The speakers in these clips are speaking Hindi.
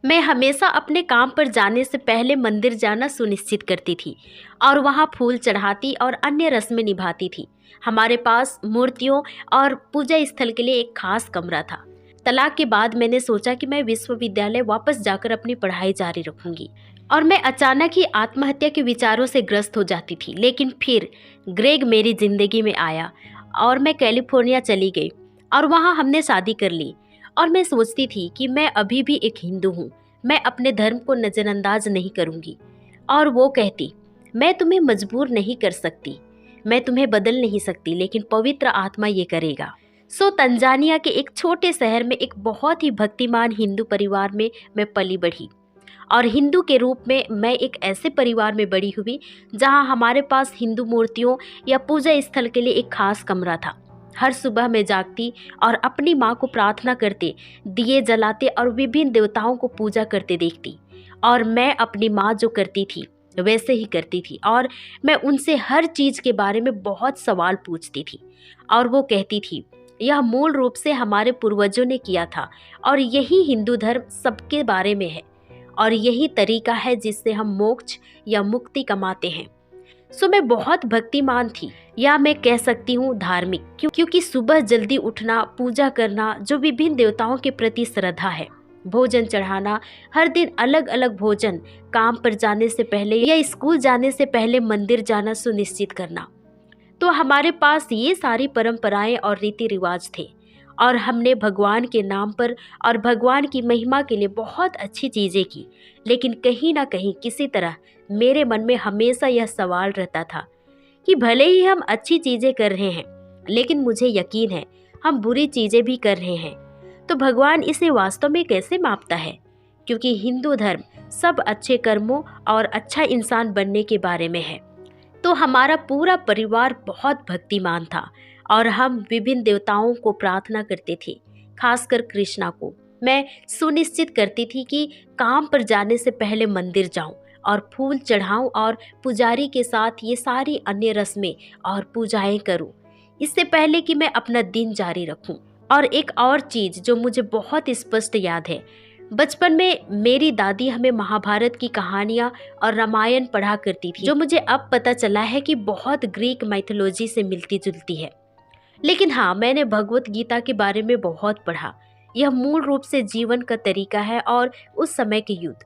मैं हमेशा अपने काम पर जाने से पहले मंदिर जाना सुनिश्चित करती थी और वहाँ फूल चढ़ाती और अन्य रस्में निभाती थी। हमारे पास मूर्तियों और पूजा स्थल के लिए एक खास कमरा था। तलाक के बाद मैंने सोचा कि मैं विश्वविद्यालय वापस जाकर अपनी पढ़ाई जारी रखूंगी और मैं अचानक ही आत्महत्या के विचारों से ग्रस्त हो जाती थी। लेकिन फिर ग्रेग मेरी जिंदगी में आया और मैं कैलिफोर्निया चली गई और वहाँ हमने शादी कर ली। और मैं सोचती थी कि मैं अभी भी एक हिंदू हूँ, मैं अपने धर्म को नज़रअंदाज नहीं करूँगी। और वो कहती, मैं तुम्हें मजबूर नहीं कर सकती, मैं तुम्हें बदल नहीं सकती, लेकिन पवित्र आत्मा ये करेगा। तंजानिया के एक छोटे शहर में एक बहुत ही भक्तिमान हिंदू परिवार में मैं पली बढ़ी और हिंदू के रूप में मैं एक ऐसे परिवार में बड़ी हुई जहां हमारे पास हिंदू मूर्तियों या पूजा स्थल के लिए एक खास कमरा था। हर सुबह मैं जागती और अपनी माँ को प्रार्थना करते, दिए जलाते और विभिन्न देवताओं को पूजा करते देखती। और मैं अपनी माँ जो करती थी वैसे ही करती थी और मैं उनसे हर चीज़ के बारे में बहुत सवाल पूछती थी। और वो कहती थी, यह मूल रूप से हमारे पूर्वजों ने किया था और यही हिंदू धर्म सबके बारे में है और यही तरीका है जिससे हम मोक्ष या मुक्ति कमाते हैं। मैं बहुत भक्तिमान थी, या मैं कह सकती हूँ धार्मिक, क्योंकि सुबह जल्दी उठना, पूजा करना, जो विभिन्न देवताओं के प्रति श्रद्धा है, भोजन चढ़ाना, हर दिन अलग अलग भोजन, काम पर जाने से पहले या स्कूल जाने से पहले मंदिर जाना सुनिश्चित करना। तो हमारे पास ये सारी परंपराएं और रीति रिवाज थे और हमने भगवान के नाम पर और भगवान की महिमा के लिए बहुत अच्छी चीज़ें की। लेकिन कहीं ना कहीं किसी तरह मेरे मन में हमेशा यह सवाल रहता था कि भले ही हम अच्छी चीज़ें कर रहे हैं, लेकिन मुझे यकीन है हम बुरी चीज़ें भी कर रहे हैं। तो भगवान इसे वास्तव में कैसे मापता है? क्योंकि हिंदू धर्म सब अच्छे कर्मों और अच्छा इंसान बनने के बारे में है। तो हमारा पूरा परिवार बहुत भक्तिमान था और हम विभिन्न देवताओं को प्रार्थना करते थे, खासकर कृष्णा को। मैं सुनिश्चित करती थी कि काम पर जाने से पहले मंदिर जाऊं और फूल चढ़ाऊं और पुजारी के साथ ये सारी अन्य रस्में और पूजाएं करूं, इससे पहले कि मैं अपना दिन जारी रखूं। और एक और चीज़ जो मुझे बहुत स्पष्ट याद है, बचपन में मेरी दादी हमें महाभारत की कहानियाँ और रामायण पढ़ा करती थी, जो मुझे अब पता चला है कि बहुत ग्रीक माइथोलॉजी से मिलती जुलती है। लेकिन हाँ, मैंने भगवत गीता के बारे में बहुत पढ़ा। यह मूल रूप से जीवन का तरीका है और उस समय के युद्ध।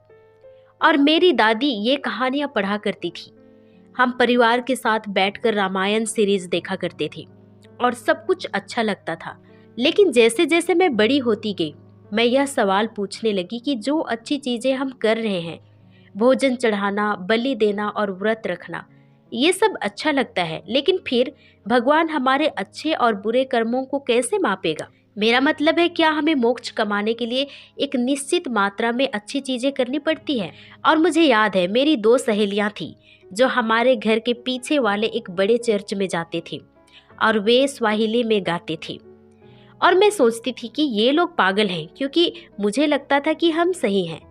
और मेरी दादी ये कहानियाँ पढ़ा करती थी। हम परिवार के साथ बैठकर रामायण सीरीज देखा करते थे और सब कुछ अच्छा लगता था। लेकिन जैसे जैसे मैं बड़ी होती गई, मैं यह सवाल पूछने लगी कि जो अच्छी चीज़ें हम कर रहे हैं, भोजन चढ़ाना, बलि देना और व्रत रखना, ये सब अच्छा लगता है, लेकिन फिर भगवान हमारे अच्छे और बुरे कर्मों को कैसे मापेगा? मेरा मतलब है, क्या हमें मोक्ष कमाने के लिए एक निश्चित मात्रा में अच्छी चीज़ें करनी पड़ती है? और मुझे याद है मेरी 2 सहेलियाँ थीं जो हमारे घर के पीछे वाले एक बड़े चर्च में जाते थे और वे स्वाहिली में गाते थे। और मैं सोचती थी कि ये लोग पागल हैं, क्योंकि मुझे लगता था कि हम सही हैं।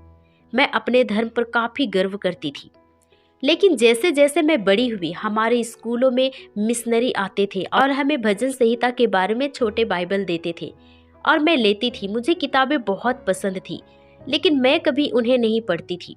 मैं अपने धर्म पर काफ़ी गर्व करती थी। लेकिन जैसे जैसे मैं बड़ी हुई, हमारे स्कूलों में मिशनरी आते थे और हमें भजन संहिता के बारे में छोटे बाइबल देते थे और मैं लेती थी। मुझे किताबें बहुत पसंद थी, लेकिन मैं कभी उन्हें नहीं पढ़ती थी।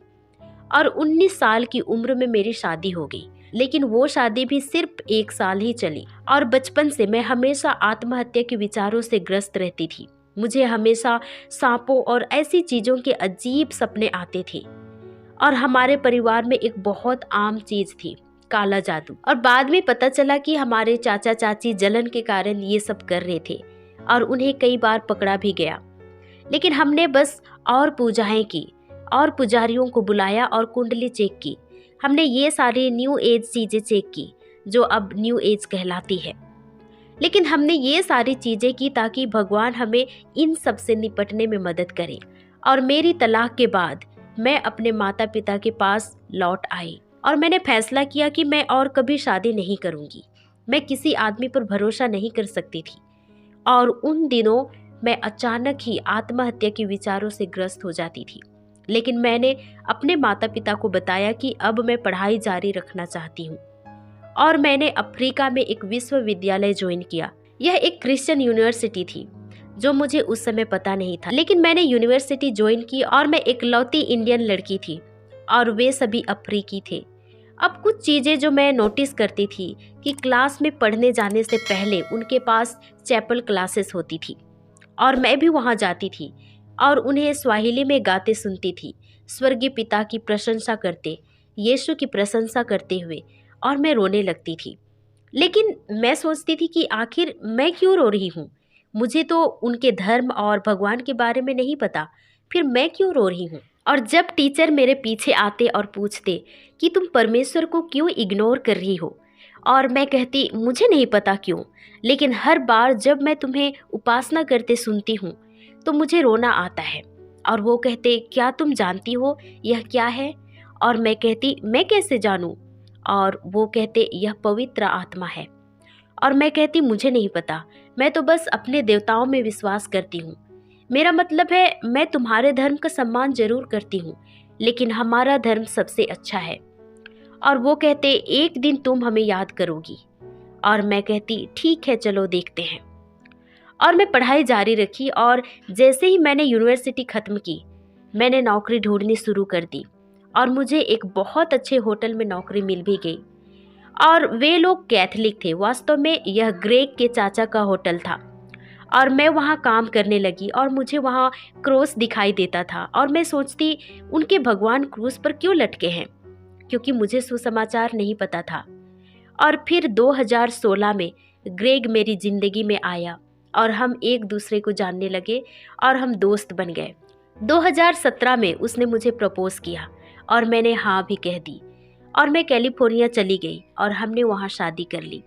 और 19 साल की उम्र में मेरी शादी हो गई, लेकिन वो शादी भी सिर्फ 1 साल ही चली। और बचपन से मैं हमेशा आत्महत्या के विचारों से ग्रस्त रहती थी। मुझे हमेशा सांपों और ऐसी चीज़ों के अजीब सपने आते थे। और हमारे परिवार में एक बहुत आम चीज़ थी, काला जादू। और बाद में पता चला कि हमारे चाचा चाची जलन के कारण ये सब कर रहे थे और उन्हें कई बार पकड़ा भी गया। लेकिन हमने बस और पूजाएं की और पुजारियों को बुलाया और कुंडली चेक की। हमने ये सारी न्यू एज चीज़ें चेक की जो अब न्यू एज कहलाती है। लेकिन हमने ये सारी चीज़ें की ताकि भगवान हमें इन सब से निपटने में मदद करे। और मेरी तलाक के बाद मैं अपने माता पिता के पास लौट आई और मैंने फैसला किया कि मैं और कभी शादी नहीं करूँगी। मैं किसी आदमी पर भरोसा नहीं कर सकती थी। और उन दिनों मैं अचानक ही आत्महत्या के विचारों से ग्रस्त हो जाती थी। लेकिन मैंने अपने माता पिता को बताया कि अब मैं पढ़ाई जारी रखना चाहती हूँ और मैंने अफ्रीका में एक विश्वविद्यालय ज्वाइन किया। यह एक क्रिश्चियन यूनिवर्सिटी थी जो मुझे उस समय पता नहीं था। लेकिन मैंने यूनिवर्सिटी ज्वाइन की और मैं इकलौती इंडियन लड़की थी और वे सभी अफ्रीकी थे। अब कुछ चीज़ें जो मैं नोटिस करती थी कि क्लास में पढ़ने जाने से पहले उनके पास चैपल क्लासेस होती थी और मैं भी वहाँ जाती थी और उन्हें स्वाहिली में गाते सुनती थी, स्वर्गीय पिता की प्रशंसा करते, यीशु की प्रशंसा करते हुए, और मैं रोने लगती थी। लेकिन मैं सोचती थी कि आखिर मैं क्यों रो रही हूँ? मुझे तो उनके धर्म और भगवान के बारे में नहीं पता, फिर मैं क्यों रो रही हूँ? और जब टीचर मेरे पीछे आते और पूछते कि तुम परमेश्वर को क्यों इग्नोर कर रही हो, और मैं कहती मुझे नहीं पता क्यों, लेकिन हर बार जब मैं तुम्हें उपासना करते सुनती हूँ तो मुझे रोना आता है। और वो कहते क्या तुम जानती हो यह क्या है? और मैं कहती मैं कैसे जानूँ? और वो कहते यह पवित्र आत्मा है। और मैं कहती मुझे नहीं पता, मैं तो बस अपने देवताओं में विश्वास करती हूँ। मेरा मतलब है मैं तुम्हारे धर्म का सम्मान जरूर करती हूँ, लेकिन हमारा धर्म सबसे अच्छा है। और वो कहते एक दिन तुम हमें याद करोगी। और मैं कहती ठीक है, चलो देखते हैं। और मैं पढ़ाई जारी रखी और जैसे ही मैंने यूनिवर्सिटी ख़त्म की, मैंने नौकरी ढूंढनी शुरू कर दी और मुझे एक बहुत अच्छे होटल में नौकरी मिल भी गई। और वे लोग कैथलिक थे। वास्तव में यह ग्रेग के चाचा का होटल था और मैं वहाँ काम करने लगी और मुझे वहाँ क्रूस दिखाई देता था और मैं सोचती उनके भगवान क्रूस पर क्यों लटके हैं, क्योंकि मुझे सुसमाचार नहीं पता था। और फिर 2016 में ग्रेग मेरी ज़िंदगी में आया और हम एक दूसरे को जानने लगे और हम दोस्त बन गए। 2017 में उसने मुझे प्रपोज किया और मैंने हाँ भी कह दी और मैं कैलिफोर्निया चली गई और हमने वहाँ शादी कर ली।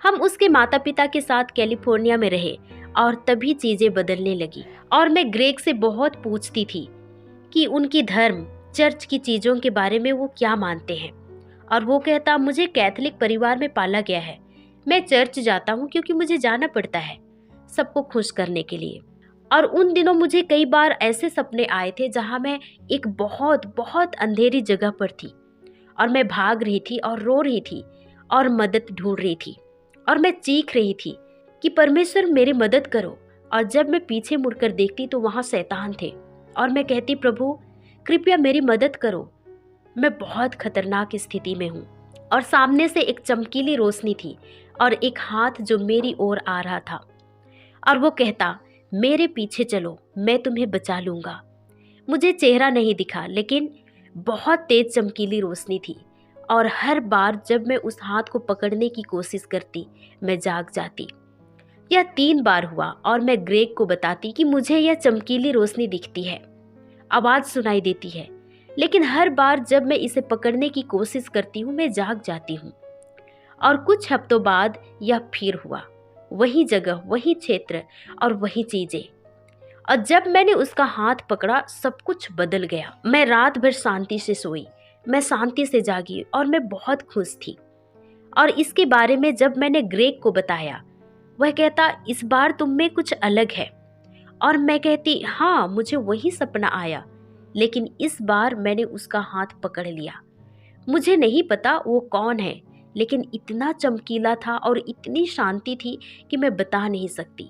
हम उसके माता पिता के साथ कैलिफोर्निया में रहे और तभी चीज़ें बदलने लगी। और मैं ग्रेग से बहुत पूछती थी कि उनकी धर्म, चर्च की चीज़ों के बारे में वो क्या मानते हैं। और वो कहता मुझे कैथलिक परिवार में पाला गया है, मैं चर्च जाता हूँ क्योंकि मुझे जाना पड़ता है सबको खुश करने के लिए। और उन दिनों मुझे कई बार ऐसे सपने आए थे जहाँ मैं एक बहुत बहुत अंधेरी जगह पर थी और मैं भाग रही थी और रो रही थी और मदद ढूंढ रही थी और मैं चीख रही थी कि परमेश्वर मेरी मदद करो। और जब मैं पीछे मुड़कर देखती तो वहाँ शैतान थे और मैं कहती प्रभु कृपया मेरी मदद करो, मैं बहुत खतरनाक स्थिति में हूँ। और सामने से एक चमकीली रोशनी थी और एक हाथ जो मेरी ओर आ रहा था और वो कहता मेरे पीछे चलो, मैं तुम्हें बचा लूँगा। मुझे चेहरा नहीं दिखा लेकिन बहुत तेज चमकीली रोशनी थी और हर बार जब मैं उस हाथ को पकड़ने की कोशिश करती मैं जाग जाती। यह 3 बार हुआ और मैं ग्रेग को बताती कि मुझे यह चमकीली रोशनी दिखती है, आवाज़ सुनाई देती है, लेकिन हर बार जब मैं इसे पकड़ने की कोशिश करती हूँ मैं जाग जाती हूँ। और कुछ हफ्तों बाद यह फिर हुआ, वही जगह, वही क्षेत्र और वही चीज़ें। और जब मैंने उसका हाथ पकड़ा सब कुछ बदल गया। मैं रात भर शांति से सोई, मैं शांति से जागी और मैं बहुत खुश थी। और इसके बारे में जब मैंने ग्रेग को बताया, वह कहता इस बार तुम में कुछ अलग है। और मैं कहती हाँ मुझे वही सपना आया, लेकिन इस बार मैंने उसका हाथ पकड़ लिया। मुझे नहीं पता वो कौन है, लेकिन इतना चमकीला था और इतनी शांति थी कि मैं बता नहीं सकती।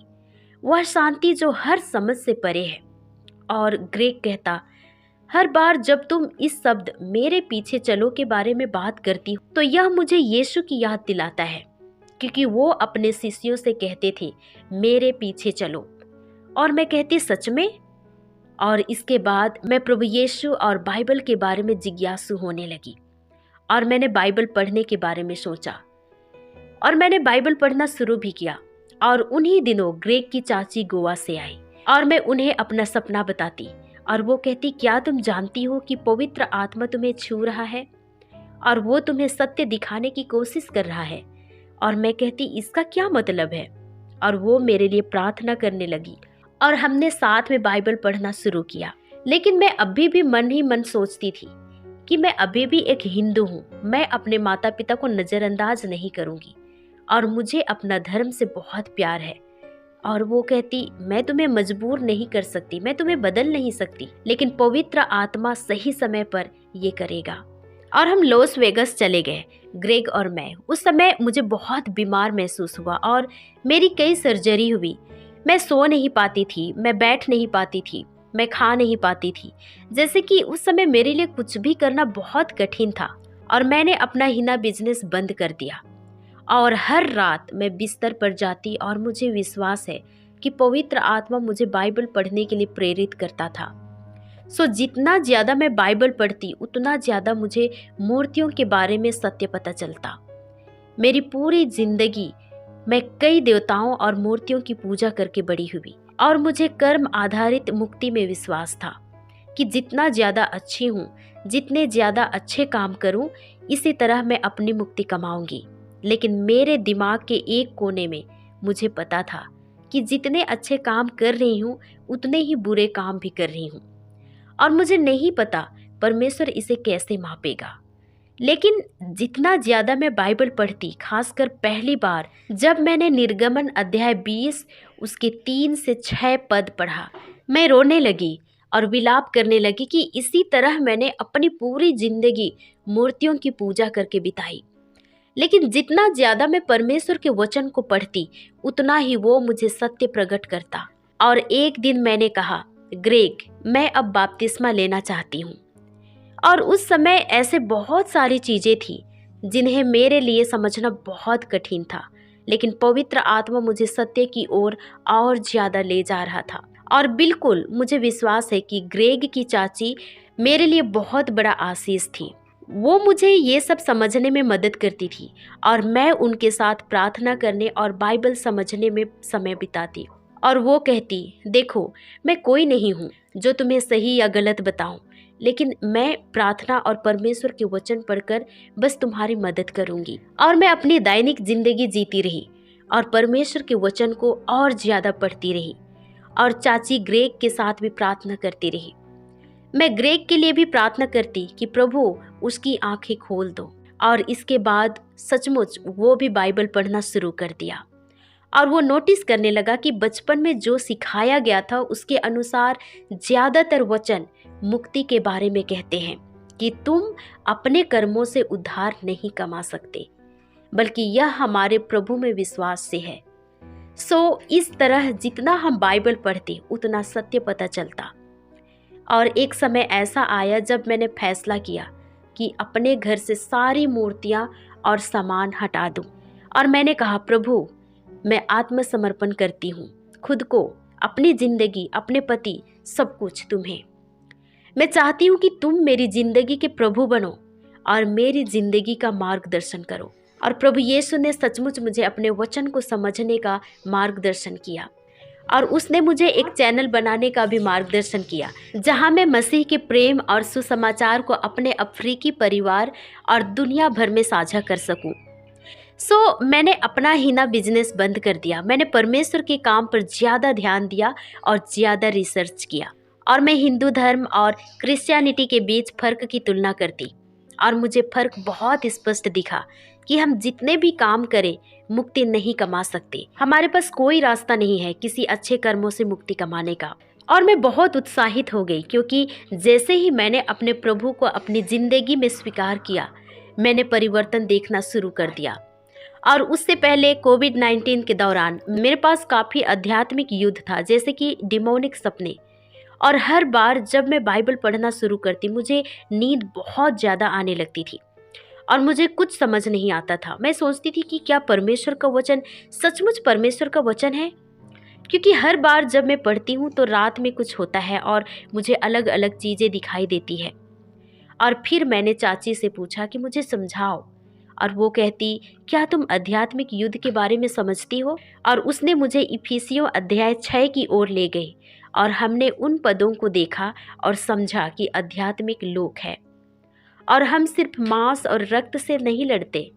वह शांति जो हर समझ से परे है। और ग्रेग कहता हर बार जब तुम इस शब्द मेरे पीछे चलो के बारे में बात करती हो तो यह मुझे यीशु की याद दिलाता है, क्योंकि वो अपने शिष्यों से कहते थे मेरे पीछे चलो। और मैं कहती सच में? और इसके बाद मैं प्रभु यीशु और बाइबल के बारे में जिज्ञासु होने लगी और मैंने बाइबल पढ़ने के बारे में सोचा और मैंने बाइबल पढ़ना शुरू भी किया। और उन्हीं दिनों ग्रेग की चाची गोवा से आई और मैं उन्हें अपना सपना बताती और वो कहती क्या तुम जानती हो कि पवित्र आत्मा तुम्हें छू रहा है और वो तुम्हें सत्य दिखाने की कोशिश कर रहा है। और मैं कहती इसका क्या मतलब है? और वो मेरे लिए प्रार्थना करने लगी और हमने साथ में बाइबल पढ़ना शुरू किया। लेकिन मैं अभी भी मन ही मन सोचती थी कि मैं अभी भी एक हिंदू हूँ, मैं अपने माता पिता को नज़रअंदाज नहीं करूँगी और मुझे अपना धर्म से बहुत प्यार है। और वो कहती मैं तुम्हें मजबूर नहीं कर सकती, मैं तुम्हें बदल नहीं सकती, लेकिन पवित्र आत्मा सही समय पर ये करेगा। और हम लॉस वेगस चले गए, ग्रेग और मैं। उस समय मुझे बहुत बीमार महसूस हुआ और मेरी कई सर्जरी हुई। मैं सो नहीं पाती थी, मैं बैठ नहीं पाती थी, मैं खा नहीं पाती थी। जैसे कि उस समय मेरे लिए कुछ भी करना बहुत कठिन था और मैंने अपना हिना बिजनेस बंद कर दिया। और हर रात मैं बिस्तर पर जाती और मुझे विश्वास है कि पवित्र आत्मा मुझे बाइबल पढ़ने के लिए प्रेरित करता था। जितना ज़्यादा मैं बाइबल पढ़ती उतना ज़्यादा मुझे मूर्तियों के बारे में सत्य पता चलता। मेरी पूरी जिंदगी मैं कई देवताओं और मूर्तियों की पूजा करके बड़ी हुई और मुझे कर्म आधारित मुक्ति में विश्वास था कि जितना ज़्यादा अच्छी हूँ, जितने ज़्यादा अच्छे काम करूँ, इसी तरह मैं अपनी मुक्ति कमाऊंगी। लेकिन मेरे दिमाग के एक कोने में मुझे पता था कि जितने अच्छे काम कर रही हूँ उतने ही बुरे काम भी कर रही हूँ और मुझे नहीं पता परमेश्वर इसे कैसे मापेगा। लेकिन जितना ज़्यादा मैं बाइबल पढ़ती, खासकर पहली बार जब मैंने निर्गमन अध्याय 20 उसके 3 से 6 पद पढ़ा, मैं रोने लगी और विलाप करने लगी कि इसी तरह मैंने अपनी पूरी जिंदगी मूर्तियों की पूजा करके बिताई। लेकिन जितना ज़्यादा मैं परमेश्वर के वचन को पढ़ती उतना ही वो मुझे सत्य प्रकट करता। और एक दिन मैंने कहा, ग्रेग, मैं अब बपतिस्मा लेना चाहती हूँ। और उस समय ऐसे बहुत सारी चीज़ें थी जिन्हें मेरे लिए समझना बहुत कठिन था, लेकिन पवित्र आत्मा मुझे सत्य की ओर और ज़्यादा ले जा रहा था। और बिल्कुल मुझे विश्वास है कि ग्रेग की चाची मेरे लिए बहुत बड़ा आशीष थी। वो मुझे ये सब समझने में मदद करती थी और मैं उनके साथ प्रार्थना करने और बाइबल समझने में समय बिताती। और वो कहती, देखो, मैं कोई नहीं हूँ जो तुम्हें सही या गलत बताऊँ, लेकिन मैं प्रार्थना और परमेश्वर के वचन पढ़कर बस तुम्हारी मदद करूंगी। और मैं अपनी दैनिक जिंदगी जीती रही और परमेश्वर के वचन को और ज़्यादा पढ़ती रही और चाची ग्रेग के साथ भी प्रार्थना करती रही। मैं ग्रेग के लिए भी प्रार्थना करती कि प्रभु उसकी आंखें खोल दो। और इसके बाद सचमुच वो भी बाइबल पढ़ना शुरू कर दिया और वो नोटिस करने लगा कि बचपन में जो सिखाया गया था उसके अनुसार ज़्यादातर वचन मुक्ति के बारे में कहते हैं कि तुम अपने कर्मों से उद्धार नहीं कमा सकते, बल्कि यह हमारे प्रभु में विश्वास से है। इस तरह जितना हम बाइबल पढ़ते उतना सत्य पता चलता। और एक समय ऐसा आया जब मैंने फैसला किया कि अपने घर से सारी मूर्तियाँ और सामान हटा दूं। और मैंने कहा, प्रभु, मैं आत्मसमर्पण करती हूँ, खुद को, अपनी जिंदगी, अपने पति, सब कुछ तुम्हें। मैं चाहती हूँ कि तुम मेरी जिंदगी के प्रभु बनो और मेरी जिंदगी का मार्गदर्शन करो। और प्रभु यीशु ने सचमुच मुझे अपने वचन को समझने का मार्गदर्शन किया और उसने मुझे एक चैनल बनाने का भी मार्गदर्शन किया जहाँ मैं मसीह के प्रेम और सुसमाचार को अपने अफ्रीकी परिवार और दुनिया भर में साझा कर सकूँ। मैंने अपना हिना बिजनेस बंद कर दिया। मैंने परमेश्वर के काम पर ज़्यादा ध्यान दिया और ज़्यादा रिसर्च किया और मैं हिंदू धर्म और क्रिश्चियनिटी के बीच फ़र्क की तुलना करती और मुझे फ़र्क बहुत स्पष्ट दिखा कि हम जितने भी काम करें मुक्ति नहीं कमा सकते। हमारे पास कोई रास्ता नहीं है किसी अच्छे कर्मों से मुक्ति कमाने का। और मैं बहुत उत्साहित हो गई क्योंकि जैसे ही मैंने अपने प्रभु को अपनी ज़िंदगी में स्वीकार किया, मैंने परिवर्तन देखना शुरू कर दिया। और उससे पहले कोविड-19 के दौरान मेरे पास काफ़ी आध्यात्मिक युद्ध था, जैसे कि डिमोनिक सपने। और हर बार जब मैं बाइबल पढ़ना शुरू करती मुझे नींद बहुत ज़्यादा आने लगती थी और मुझे कुछ समझ नहीं आता था। मैं सोचती थी कि क्या परमेश्वर का वचन सचमुच परमेश्वर का वचन है, क्योंकि हर बार जब मैं पढ़ती हूँ तो रात में कुछ होता है और मुझे अलग अलग चीज़ें दिखाई देती है। और फिर मैंने चाची से पूछा कि मुझे समझाओ, और वो कहती, क्या तुम आध्यात्मिक युद्ध के बारे में समझती हो? और उसने मुझे इफिसियों अध्याय 6 की ओर ले गई और हमने उन पदों को देखा और समझा कि आध्यात्मिक लोक है और हम सिर्फ मांस और रक्त से नहीं लड़ते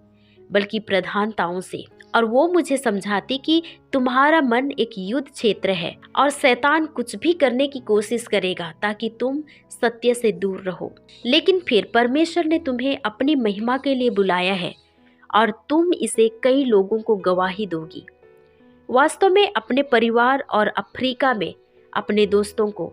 बल्कि प्रधानताओं से। और वो मुझे समझाती कि तुम्हारा मन एक युद्ध क्षेत्र है और शैतान कुछ भी करने की कोशिश करेगा ताकि तुम सत्य से दूर रहो, लेकिन फिर परमेश्वर ने तुम्हें अपनी महिमा के लिए बुलाया है और तुम इसे कई लोगों को गवाही दोगी, वास्तव में अपने परिवार और अफ्रीका में अपने दोस्तों को।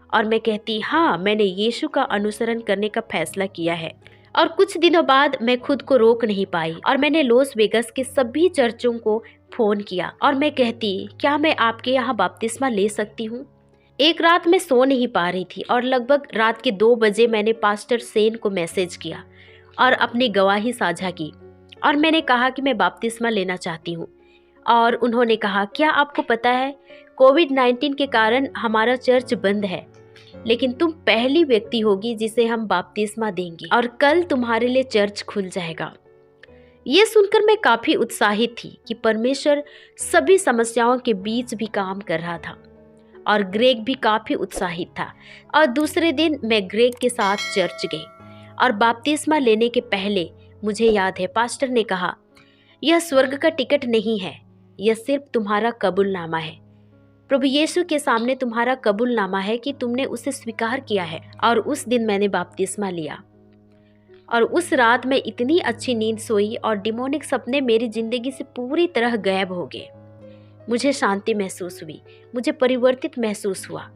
और मैं कहती, हाँ, मैंने यीशु का अनुसरण करने का फैसला किया है। और कुछ दिनों बाद मैं खुद को रोक नहीं पाई और मैंने लॉस वेगस के सभी चर्चों को फ़ोन किया और मैं कहती, क्या मैं आपके यहाँ बपतिस्मा ले सकती हूँ? एक रात मैं सो नहीं पा रही थी और लगभग रात के 2 बजे मैंने पास्टर सेन को मैसेज किया और अपनी गवाही साझा की और मैंने कहा कि मैं बपतिस्मा लेना चाहती हूँ। और उन्होंने कहा, क्या आपको पता है कोविड-19 के कारण हमारा चर्च बंद है, लेकिन तुम पहली व्यक्ति होगी जिसे हम बपतिस्मा देंगे और कल तुम्हारे लिए चर्च खुल जाएगा। ये सुनकर मैं काफ़ी उत्साहित थी कि परमेश्वर सभी समस्याओं के बीच भी काम कर रहा था और ग्रेग भी काफ़ी उत्साहित था। और दूसरे दिन मैं ग्रेग के साथ चर्च गई और बपतिस्मा लेने के पहले मुझे याद है पास्टर ने कहा, यह स्वर्ग का टिकट नहीं है, यह सिर्फ तुम्हारा कबूलनामा है। प्रभु यीशु के सामने तुम्हारा कबूलनामा है कि तुमने उसे स्वीकार किया है। और उस दिन मैंने बपतिस्मा लिया और उस रात में इतनी अच्छी नींद सोई और डिमोनिक सपने मेरी जिंदगी से पूरी तरह गायब हो गए। मुझे शांति महसूस हुई, मुझे परिवर्तित महसूस हुआ।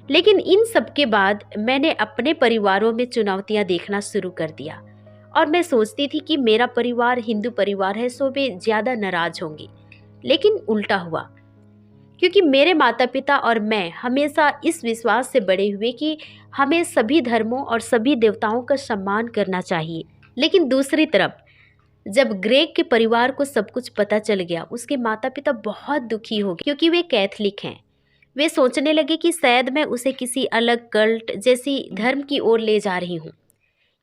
लेकिन इन सब के बाद मैंने अपने परिवारों में चुनौतियां देखना शुरू कर दिया और मैं सोचती थी कि मेरा परिवार हिंदू परिवार है, सो वे ज़्यादा नाराज होंगे। लेकिन उल्टा हुआ, क्योंकि मेरे माता पिता और मैं हमेशा इस विश्वास से बड़े हुए कि हमें सभी धर्मों और सभी देवताओं का सम्मान करना चाहिए। लेकिन दूसरी तरफ जब ग्रेग के परिवार को सब कुछ पता चल गया, उसके माता पिता बहुत दुखी हो गए, क्योंकि वे कैथलिक हैं। वे सोचने लगे कि शायद मैं उसे किसी अलग कल्ट जैसी धर्म की ओर ले जा रही हूँ।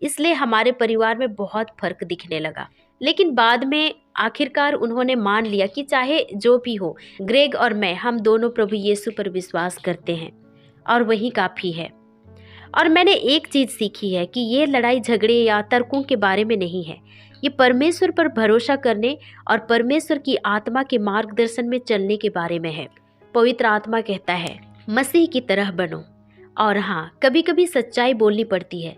इसलिए हमारे परिवार में बहुत फर्क दिखने लगा। लेकिन बाद में आखिरकार उन्होंने मान लिया कि चाहे जो भी हो, ग्रेग और मैं, हम दोनों प्रभु यीशु पर विश्वास करते हैं और वही काफ़ी है। और मैंने एक चीज़ सीखी है कि ये लड़ाई झगड़े या तर्कों के बारे में नहीं है, ये परमेश्वर पर भरोसा करने और परमेश्वर की आत्मा के मार्गदर्शन में चलने के बारे में है। पवित्र आत्मा कहता है, मसीह की तरह बनो। और हाँ, कभी कभी सच्चाई बोलनी पड़ती है,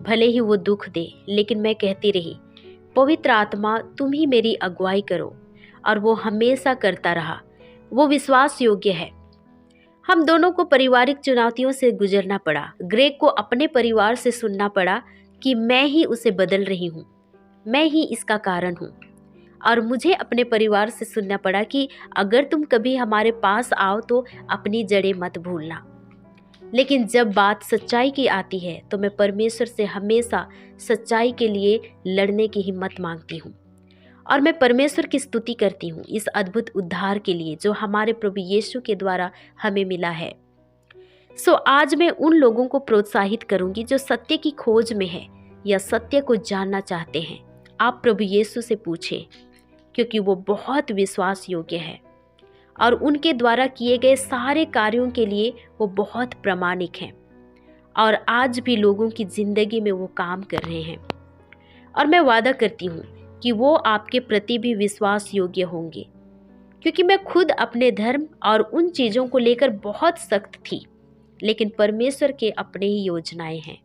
भले ही वो दुख दे। लेकिन मैं कहती रही, पवित्र आत्मा तुम ही मेरी अगुवाई करो, और वो हमेशा करता रहा। वो विश्वास योग्य है। हम दोनों को पारिवारिक चुनौतियों से गुजरना पड़ा। ग्रेग को अपने परिवार से सुनना पड़ा कि मैं ही उसे बदल रही हूँ, मैं ही इसका कारण हूँ। और मुझे अपने परिवार से सुनना पड़ा कि अगर तुम कभी हमारे पास आओ तो अपनी जड़ें मत भूलना। लेकिन जब बात सच्चाई की आती है तो मैं परमेश्वर से हमेशा सच्चाई के लिए लड़ने की हिम्मत मांगती हूँ और मैं परमेश्वर की स्तुति करती हूँ इस अद्भुत उद्धार के लिए जो हमारे प्रभु यीशु के द्वारा हमें मिला है। आज मैं उन लोगों को प्रोत्साहित करूँगी जो सत्य की खोज में है या सत्य को जानना चाहते हैं। आप प्रभु यीशु से पूछें, क्योंकि वो बहुत विश्वास योग्य है और उनके द्वारा किए गए सारे कार्यों के लिए वो बहुत प्रामाणिक हैं और आज भी लोगों की ज़िंदगी में वो काम कर रहे हैं। और मैं वादा करती हूँ कि वो आपके प्रति भी विश्वास योग्य होंगे, क्योंकि मैं खुद अपने धर्म और उन चीज़ों को लेकर बहुत सख्त थी, लेकिन परमेश्वर के अपने ही योजनाएं हैं।